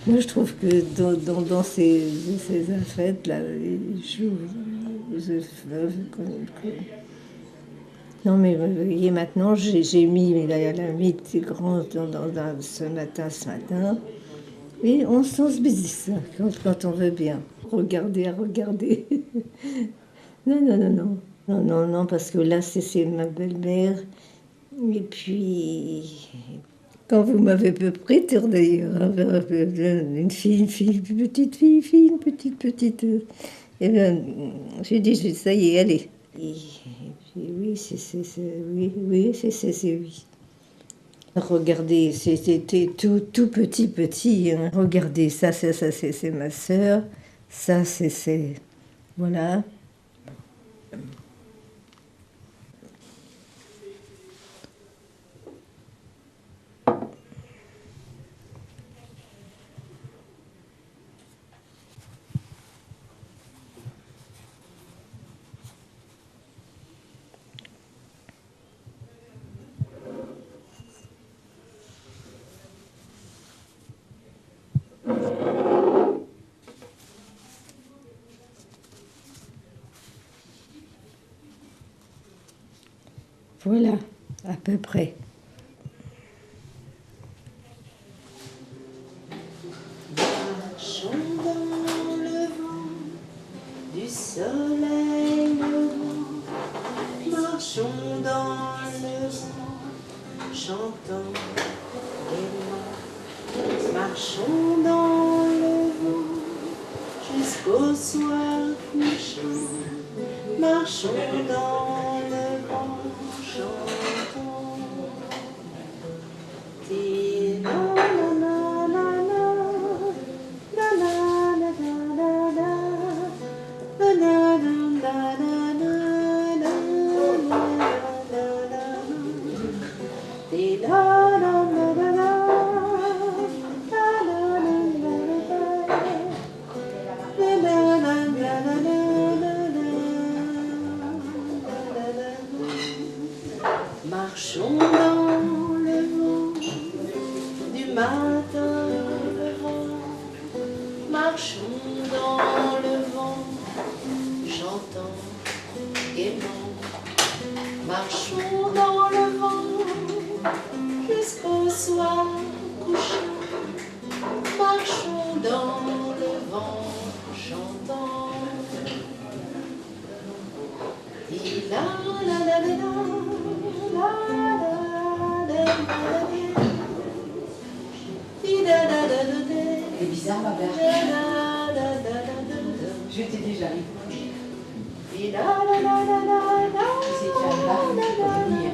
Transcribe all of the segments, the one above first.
Moi, je trouve que dans ces fêtes-là, les jours, non, mais vous voyez, maintenant, j'ai mis la mythe grande ce matin, et on se bise quand on veut bien. Regarder à regarder. Non, non, non, non. Non, non, non, parce que là, c'est ma belle-mère. Et puis, quand vous m'avez peu prêté d'ailleurs, hein, une fille, une petite. Et bien, j'ai dit, ça y est, allez. Et puis, oui, oui, oui, oui. Regardez, c'était tout petit. Hein. Regardez, ça c'est ma sœur. Ça, voilà. Voilà, à peu près. Marchons dans le vent du soleil levant, marchons dans le vent, chantons gaiement, marchons dans le vent jusqu'au soir couchant, marchons dans le vent, chantons. Marchons dans le vent du matin levant, marchons dans le vent, chantant gaiement, marchons dans le vent jusqu'au soir couchant, marchons dans le vent, chantant. C'est bizarre, ma mère. Je t'ai déjà vu. C'est qu'il y a un bar qui peut venir.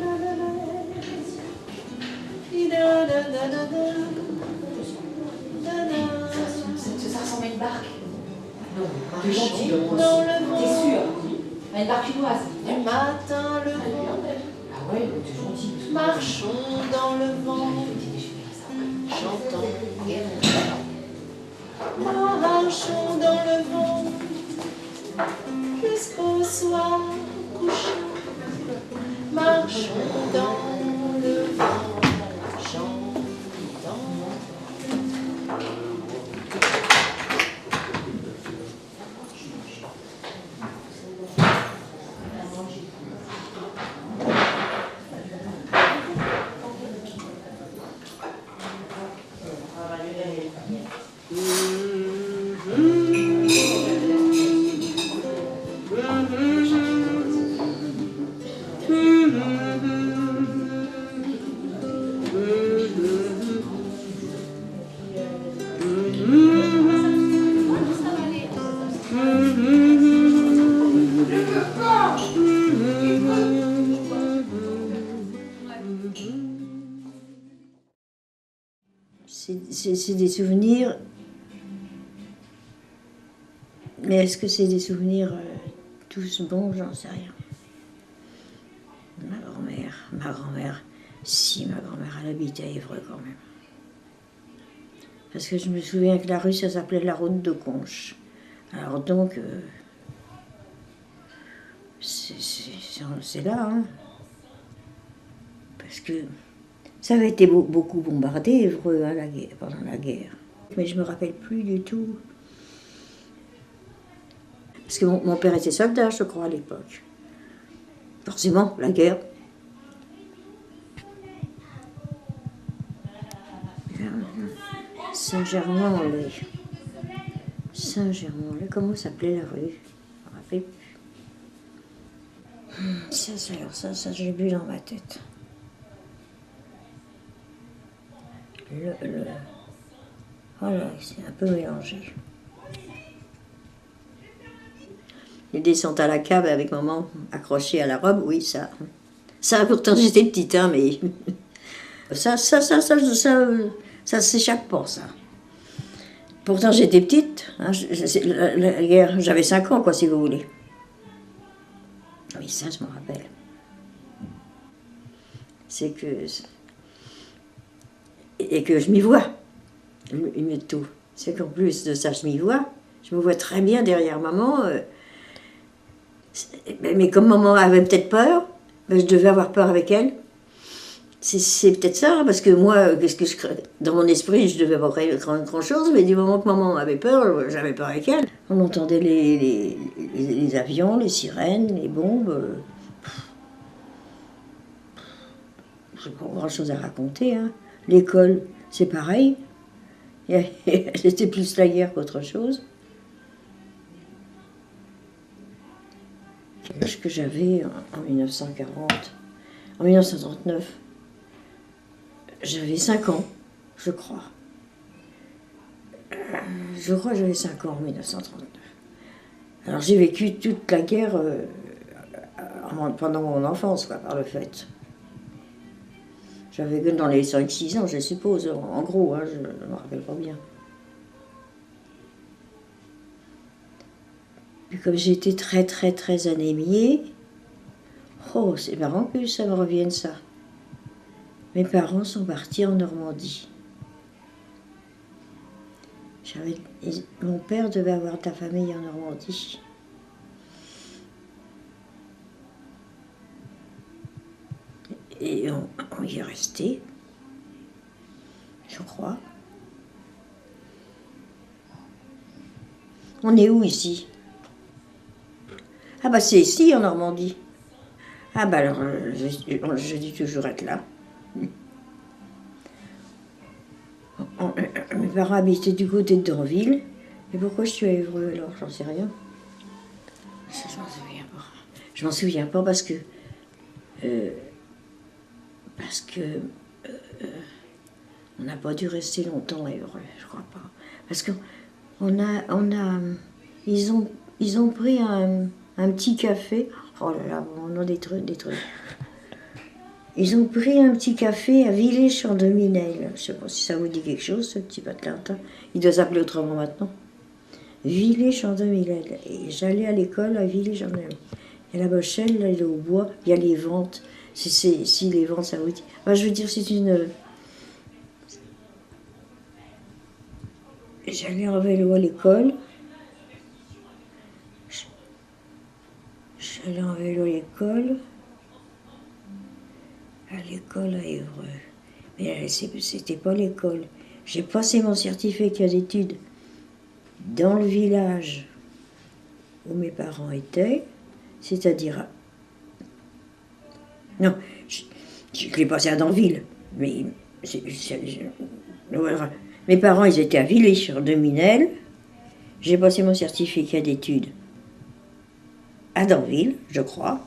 Ça ressemble à une barque. Non, tu es gentil, t'es sûr? À une barque chinoise. Du matin le vent, Ah ouais, t'es gentil. marchons dans le vent, chantons gaiement. Marchons dans le vent jusqu'au soir couchant. Marchons dans le vent, chantons. C'est des souvenirs, mais est-ce que c'est des souvenirs tous bons? J'en sais rien. Ma grand-mère, si ma grand-mère, elle habitait à Évreux quand même. Parce que je me souviens que la rue, ça s'appelait la route de Conches. Alors donc, c'est là, hein. Parce que ça avait été beaucoup bombardé, Évreux, pendant la guerre. Mais je me rappelle plus du tout. Parce que mon père était soldat, je crois, à l'époque. Forcément, la guerre. Saint-Germain-en-Laye. Saint-Germain-en-Laye, comment s'appelait la rue? Je me rappelle plus. Ça, j'ai bu dans ma tête. Voilà, c'est un peu mélangé. Les descentes à la cave avec maman accrochée à la robe, oui, ça. Ça, pourtant, j'étais petite, hein, mais. Ça s'échappe pas, ça. Pourtant, j'étais petite. Hein, la guerre, j'avais 5 ans, quoi, si vous voulez. Oui, ça, je me rappelle. C'est que. Et que je m'y vois. Mieux de tout. C'est qu'en plus de ça, je m'y vois. Je me vois très bien derrière maman. Mais comme maman avait peut-être peur, je devais avoir peur avec elle. C'est peut-être ça, parce que moi, dans mon esprit, je devais pas grand-chose, mais du moment que maman avait peur, j'avais peur avec elle. On entendait les avions, les sirènes, les bombes. J'ai pas grand-chose à raconter. Hein. L'école, c'est pareil. C'était plus la guerre qu'autre chose. L'âge que j'avais en 1940, en 1939, j'avais 5 ans, je crois. Je crois que j'avais 5 ans en 1939. Alors j'ai vécu toute la guerre pendant mon enfance, quoi, par le fait. J'avais dans les 5-6 ans, je suppose, en gros, hein, je ne me rappelle pas bien. Puis comme j'étais très très très anémiée, oh, c'est marrant que ça me revienne ça. Mes parents sont partis en Normandie. Mon père devait avoir de la famille en Normandie. Et on y est resté, je crois. On est où ici? Ah bah c'est ici en Normandie. Ah bah alors, je dis toujours être là. Mes parents habitaient du côté de Danville. Et pourquoi je suis à Évreux alors? J'en sais rien. Ça, je m'en souviens pas. Je m'en souviens pas parce que on n'a pas dû rester longtemps à Évreux, je crois pas. Parce que ils ont pris un petit café. Oh là là, on a des trucs. Ils ont pris un petit café à Villers-Champ-de-Minel. Je ne sais pas si ça vous dit quelque chose, ce petit patelin. Il doit s'appeler autrement maintenant. Villers-Champ-de-Minel. Et j'allais à l'école à Villers-Champ-de-Minel. Et la Bochelle, là, il est au bois, il y a les ventes. Si les ventes, ça vous dit. Enfin, je veux dire, c'est une. J'allais en vélo à l'école. J'allais en vélo à l'école. À l'école à Évreux. Mais c'était pas l'école. J'ai passé mon certificat d'études dans le village où mes parents étaient, c'est-à-dire. Non, je l'ai passé à Danville, mais. Mes parents, ils étaient à Villers-sur-Minel. J'ai passé mon certificat d'études à Danville, je crois.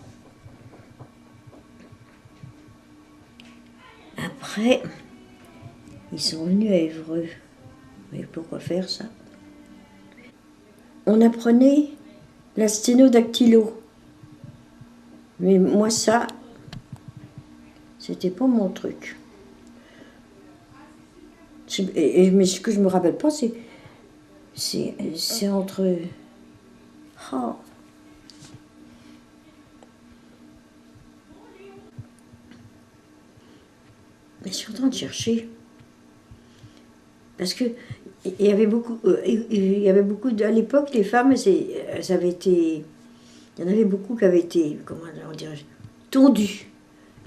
Après, ils sont venus à Évreux. Mais pourquoi faire ça? On apprenait la sténodactylo. Mais moi, ça, c'était pas mon truc. Mais ce que je me rappelle pas, c'est entre. Oh. Mais je suis en train de chercher. Parce que il y avait beaucoup à l'époque, les femmes, elles avaient été. Il y en avait beaucoup qui avaient été, comment on dirait, tondues.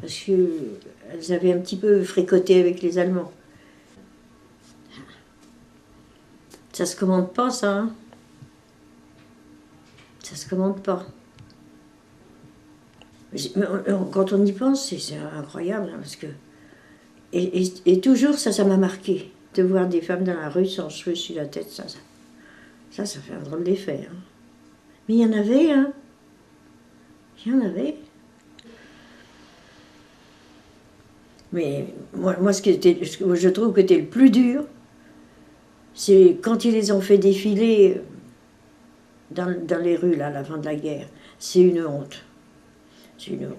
Parce qu'elles avaient un petit peu fricoté avec les Allemands. Ça se commande pas, ça. Hein. Ça se commande pas. Quand on y pense, c'est incroyable, hein, parce que... Et toujours, ça m'a marqué. De voir des femmes dans la rue sans cheveux sur la tête, ça fait un drôle d'effet. Hein. Mais il y en avait, hein. Il y en avait. Mais moi ce que je trouve que c'était le plus dur, c'est quand ils les ont fait défiler dans les rues, là, à la fin de la guerre. C'est une honte. C'est une honte.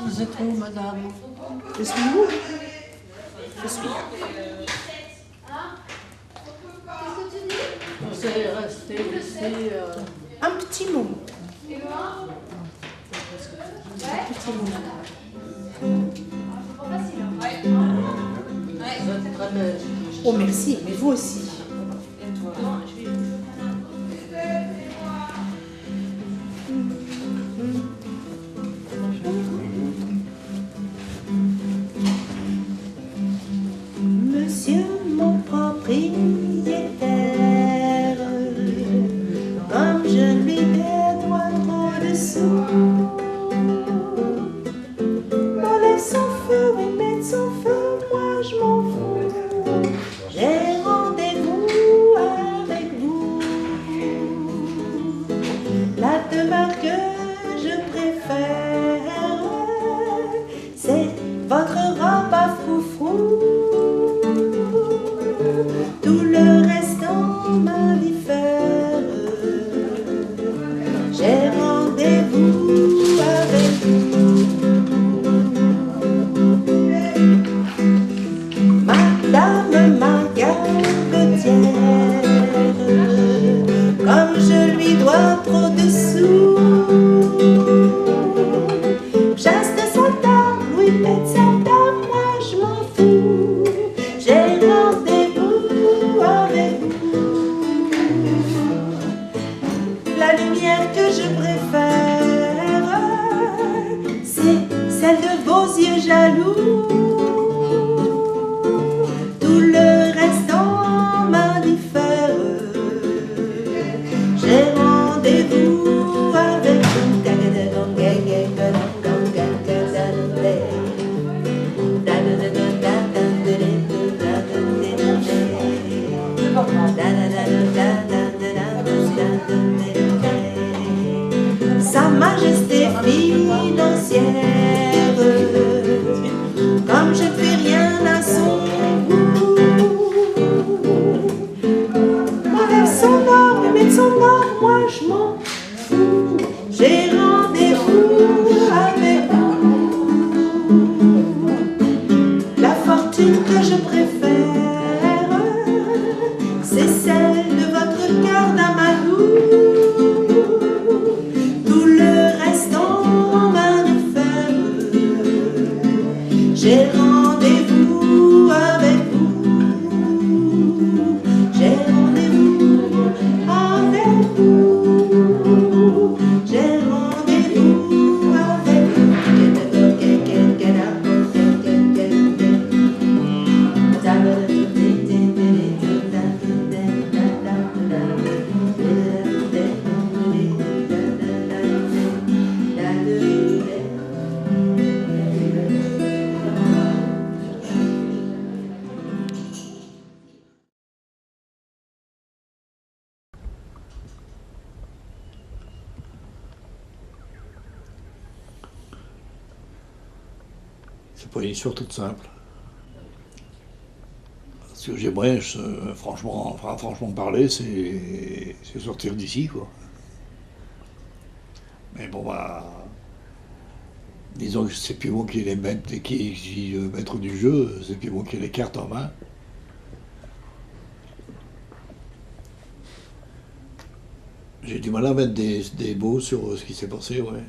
Vous êtes où, madame? Je suis où? Je suis. Vous allez rester ici un petit moment. Un petit moment. Vous êtes très belle. Oh merci, mais vous aussi. Monsieur mon propriétaire, comme je lui dédois trop de sous, enlève son feu et mette son feu, moi je m'en fous. J'ai rendez-vous avec vous. La demeure que je préfère, c'est votre robe à froufrou. Tout le reste en m'indiffère. J'ai rendez-vous avec vous. Madame ma gargotière, comme je lui dois trop de sous, chasse de sa table, oui, pète sa table, moi je m'en fous. J'ai rendez-vous avec vous. La lumière que je préfère, c'est celle de vos yeux jaloux. Tout le reste en m'indiffère. J'ai rendez-vous avec vous. Sa majesté financière, comme je ne fais rien à son goût, enlève son or et mette son or, moi je m'en fous. J'ai rendez-vous avec vous. La fortune que je préfère, c'est celle de votre cœur d'Amadou. Tout le reste en main de fer. J'ai rendez-vous avec vous. J'ai rendez-vous avec vous. J'ai rendez-vous avec vous. C'est pas une histoire toute simple. Ce que j'aimerais, franchement parler, c'est sortir d'ici, quoi. Mais bon, bah, disons que c'est plus moi qui les maître, qui maître du jeu, c'est plus moi qui ai les cartes en main. J'ai du mal à mettre des mots sur ce qui s'est passé, ouais.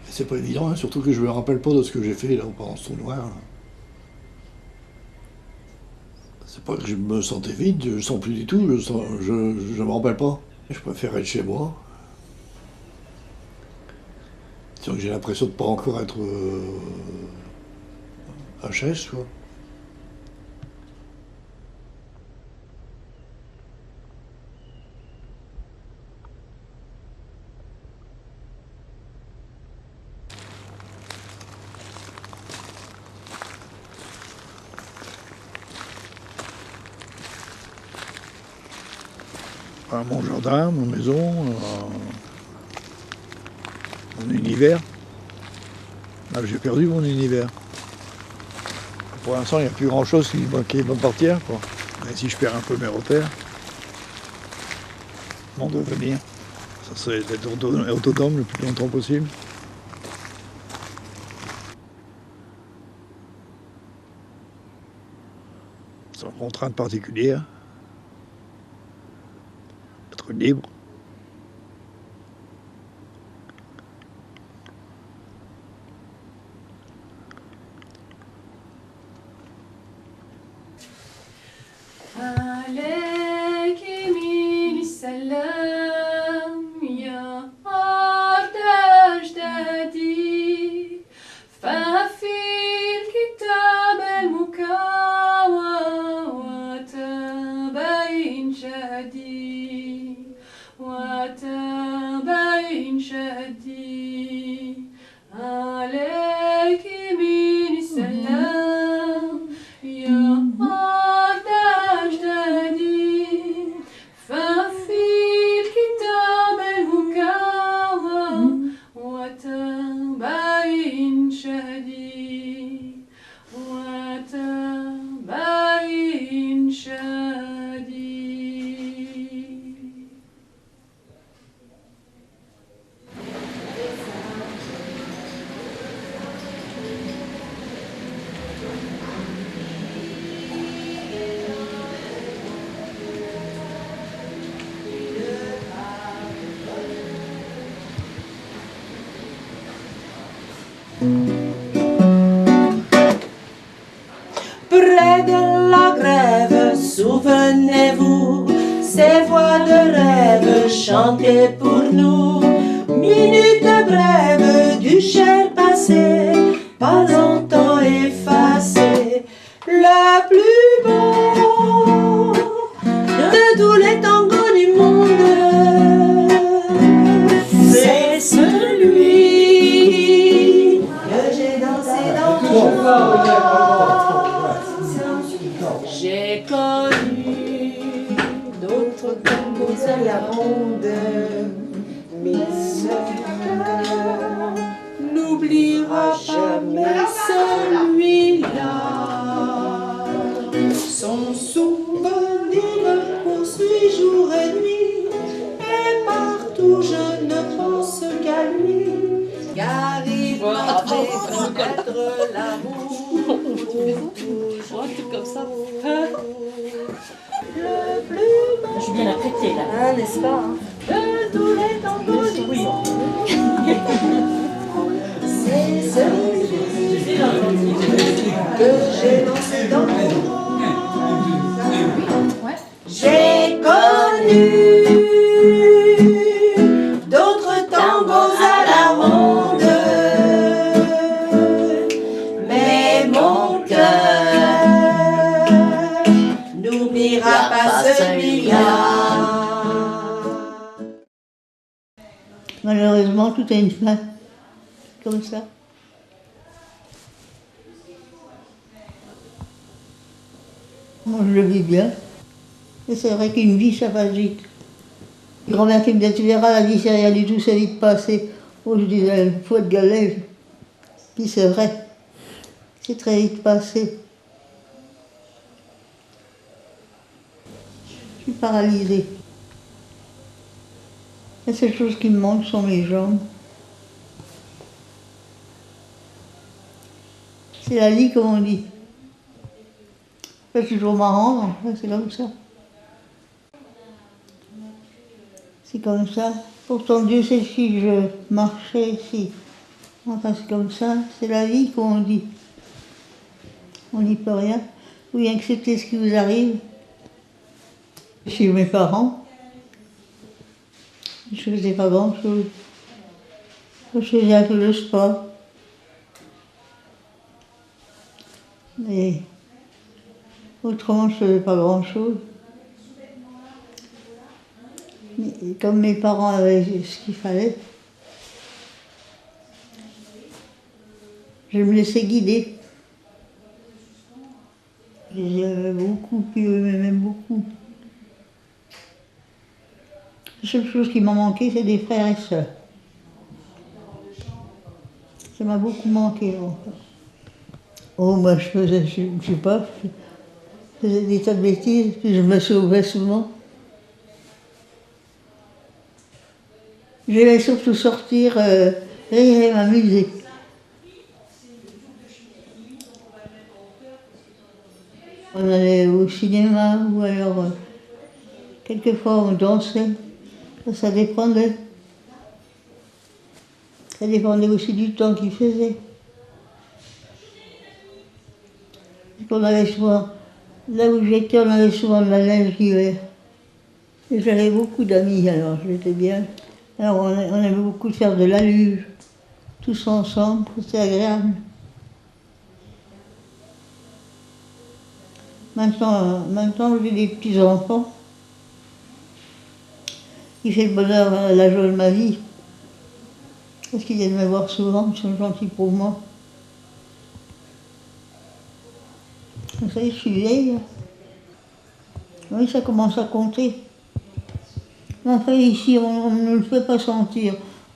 C'est pas évident, hein, surtout que je me rappelle pas de ce que j'ai fait là pendant ce tournoi. C'est pas que je me sentais vide, je sens plus du tout, je me rappelle pas. Je préfère être chez moi. Que j'ai l'impression de pas encore être HS, quoi. Mon jardin, ma maison, mon univers. Là, j'ai perdu mon univers. Pour l'instant, il n'y a plus grand-chose qui m'appartient, quoi. Mais si je perds un peu mes repères, mon devenir, ça serait d'être autonome le plus longtemps possible. Sans contrainte particulière. Être libre. عليك يمين السلام يا أرض أجدادي ففي الكتاب المكون وتبين شهدي وتبين شهدي عليك يمين السلام يا أرض أجدادي ففي الكتاب المكون وتبين شهدي وتبين شهدي. Près de la grève, souvenez-vous, ces voix de rêve chantées pour nous. Minute brève du cher passé, pas longtemps effacé. Le plus beau de tous les tangos du monde, c'est celui que j'ai dansé dans mon J'ai connu d'autres tangos à la ronde, mais ce cœur n'oubliera jamais celui-là. Son souvenir me poursuit jour et nuit, et partout je ne pense qu'à lui, car il m'a fait connaître l'amour. Comme ça. Le plus beau Je viens la prêter là. Ah, n'est-ce pas hein? de tous les tangos du monde, c'est celui que j'ai dansé dans mon monde. J'ai connu d'autres tangos à la ronde, mais mon cœur n'oubliera pas celui-là. Malheureusement, tout a une fin. Comme ça. Moi, je le vis bien. Et c'est vrai qu'une vie, ça passe vite. Grand-mère qui me disait, tu verras, la vie, c'est rien du tout, c'est vite passé. Oh, je disais, il faut être galège. Puis c'est vrai. C'est très vite passé. Je suis paralysée. La seule chose qui me manque sont mes jambes. C'est la lie, comme on dit. C'est toujours marrant, enfin, c'est comme ça. C'est comme ça. Pourtant, Dieu sait si je marchais ici. Enfin, c'est comme ça. C'est la vie, comme on dit. On n'y peut rien. Vous acceptez ce qui vous arrive. Chez mes parents, je faisais pas grand-chose. Je faisais un peu de sport. Mais autrement, je faisais pas grand-chose. Mais comme mes parents avaient ce qu'il fallait, je me laissais guider. Je les aimais beaucoup, puis eux m'aimaient beaucoup. La seule chose qui m'a manqué, c'est des frères et sœurs. Ça m'a beaucoup manqué. Oh, moi, je sais pas, je faisais des tas de bêtises, puis je me sauvais souvent. J'aimais surtout sortir, rire et m'amuser. On allait au cinéma, ou alors, quelquefois, on dansait. Ça dépendait. Ça dépendait aussi du temps qu'il faisait. On avait souvent, là où j'étais, on avait souvent de la neige l'hiver. Et j'avais beaucoup d'amis, alors j'étais bien. Alors on aimait beaucoup faire de la luge, tous ensemble, c'était agréable. Maintenant j'ai des petits-enfants. Qui fait le bonheur, la joie de ma vie. Parce qu'ils viennent me voir souvent, ils sont gentils pour moi. Vous savez, je suis vieille. Oui, ça commence à compter. Mais enfin, ici, on ne le fait pas sentir.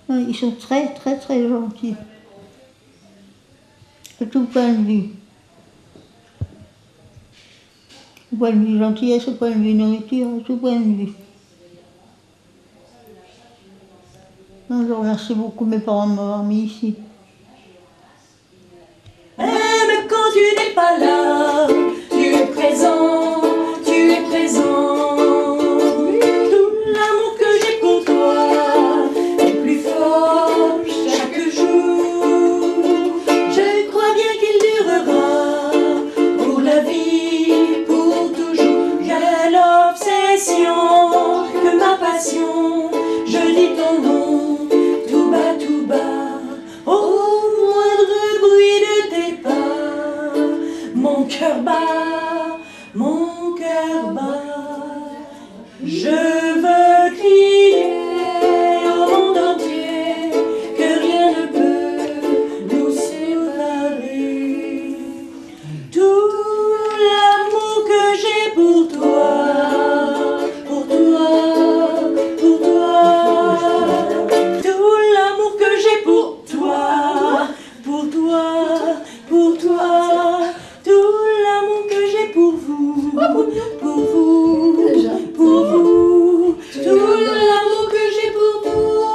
Ils sont très, très, très gentils. À tout point de vue. Au point de vue gentillesse, au point de vue nourriture, à tout point de vue. Non, je remercie beaucoup mes parents de m'avoir mis ici. Même quand tu n'es pas là, tu es présent, tu es présent. Tout l'amour que j'ai pour toi est plus fort chaque jour. Je crois bien qu'il durera pour la vie, pour toujours. J'ai l'obsession que ma passion, je dis ton nom. Tout bas, au moindre bruit de tes pas, mon cœur bat, je veux crier au monde entier que rien ne peut nous séparer. Tout l'amour que j'ai pour toi, pour toi, pour toi. Pour toi, tout l'amour que j'ai pour vous, pour vous, pour vous, tout l'amour que j'ai pour toi,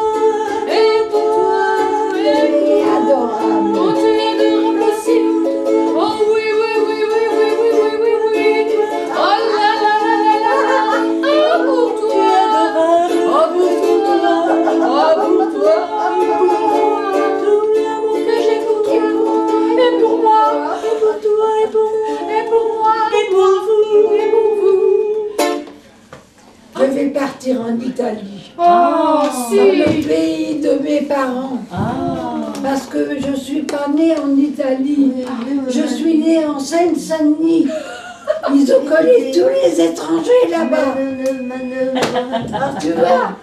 et pour toi, et pour toi, adorable. Oh, tu es adorable aussi. Oh oui, oui, oui, oui, oui, oui, oui, oui, oui. Oh là là là là là. Oh pour toi, tu es adorable. Oh pour toi, oh pour toi, tout l'amour que j'ai pour toi. Et pour moi, et pour toi, et pour moi, et pour moi, et pour vous, et pour vous. Je vais partir en Italie, Oh, dans le pays de mes parents. Parce que je ne suis pas née en Italie, je suis née en Seine-Saint-Denis. Ils ont collé tous les étrangers là-bas. Alors tu vois,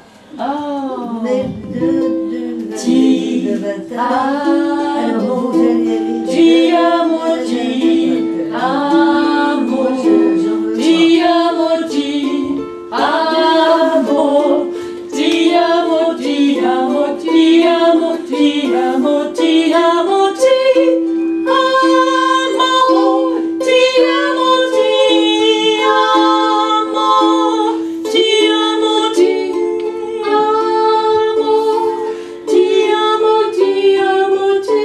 Ti amo, ti amo, ti amo, ti amo, ti amo, ti amo, ti amo, ti amo, ti amo, ti amo, ti amo, ti amo, ti amo, ti amo, ti amo, ti amo, ti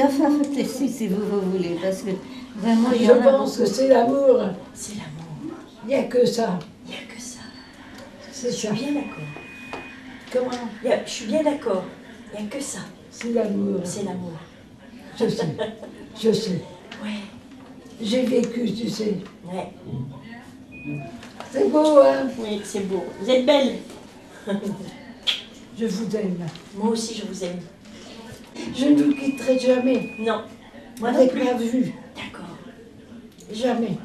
Enfin, si vous voulez, parce que vraiment, il y Je en a pense que beaucoup. c'est l'amour. C'est l'amour. Il n'y a que ça. Il n'y a que ça. C'est Je suis ça. bien d'accord. Comment? Je suis bien d'accord. Il n'y a que ça. C'est l'amour. C'est l'amour. Je sais. Je sais. Ouais. J'ai vécu, tu sais. Ouais. C'est beau, hein? Oui, c'est beau. Vous êtes belle. Je vous aime. Moi aussi, je vous aime. Je ne vous quitterai jamais. Non. Moi non Avec plus. ma vue. D'accord. Jamais.